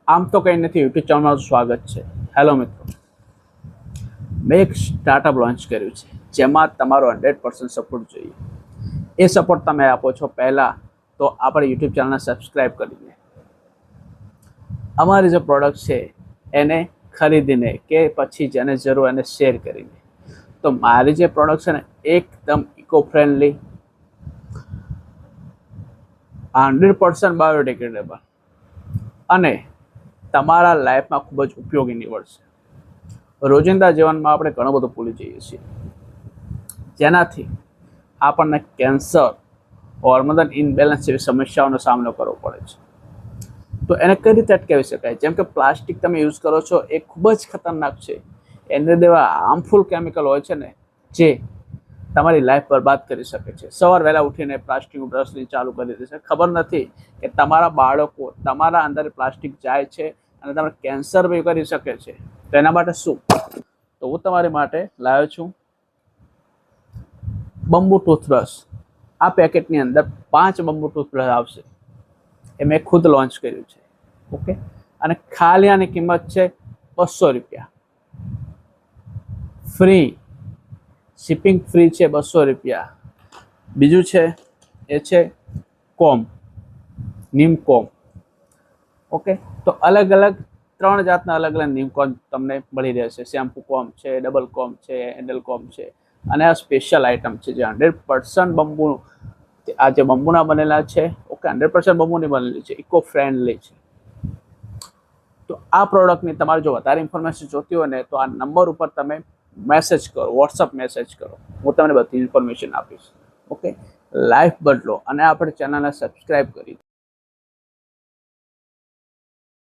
આમ તો કંઈ નથી, યુટ્યુબ ચેનલમાં સ્વાગત છે. હેલો મિત્રો, મેં એક સ્ટાર્ટઅપ લોન્ચ કર્યું છે જેમાં તમારો 100% સપોર્ટ જોઈએ. એ સપોર્ટ તમે આપો છો પહેલાં તો આપણે યુટ્યુબ ચેનલને સબસ્ક્રાઈબ કરીને અમારી જે પ્રોડક્ટ છે એને ખરીદીને કે પછી જેને જરૂર એને શેર કરીને. તો મારી જે પ્રોડક્ટ છે ને એકદમ ઇકો ફ્રેન્ડલી, 100% બાયોડિગ્રેડેબલ અને તમારા લાઈફમાં ખૂબ જ ઉપયોગી નીવડશે. રોજિંદા જીવનમાં આપણે ઘણું બધું ભૂલી જઈએ છીએ, જેનાથી આપણને કેન્સર, હોર્મોનલ ઇનબેલેન્સ જેવી સમસ્યાઓનો સામનો કરવો પડે છે. તો એને કઈ રીતે અટકાવી શકાય? જેમ કે પ્લાસ્ટિક તમે યુઝ કરો છો એ ખૂબ જ ખતરનાક છે. એની દેવા હાર્મફુલ કેમિકલ હોય છે ને જે તમારી લાઈફ બરબાદ કરી શકે છે. સવાર વહેલા ઉઠીને પ્લાસ્ટિક બ્રશની ચાલુ કરી દેશે, ખબર નથી કે તમારા બાળકો તમારા અંદર પ્લાસ્ટિક જાય છે અને તમને કેન્સર બી કરી શકે છે. તો એના માટે શું? તો હું તમારી માટે લાવ્યો છું બંબુ ટૂથબ્રશ. આ પેકેટની અંદર 5 બંબુ ટૂથબ્રશ આવશે. એ મેં ખુદ લોન્ચ કર્યું છે. ઓકે, અને ખાલી આની કિંમત છે 200 રૂપિયા. ફ્રી શિપિંગ ફ્રી છે, 200 રૂપિયા. બીજું છે એ છે કોમ, નીમ કોમ. ઓકે, તો અલગ અલગ 3 જાતના અલગ અલગ નીમ કોમ તમને મળી રહેશે. શેમ્પુ કોમ છે, ડબલ કોમ છે, હેન્ડલ કોમ છે. અને આ સ્પેશિયલ આઇટમ છે જે 100% બંબુ, આ જે બંબુના બનેલા છે. ઓકે, 100% બંબુની બનેલી છે, ઇકો ફ્રેન્ડલી છે. તો આ પ્રોડક્ટની તમારે જો વધારે ઇન્ફોર્મેશન જોતી હોય ને તો આ નંબર ઉપર તમે મેસેજ કરો, વોટ્સઅપ મેસેજ કરો, હું તમને બધી ઇન્ફોર્મેશન આપીશ. ઓકે, લાઈફ બદલો અને આપણે ચેનલને સબસ્ક્રાઈબ કરી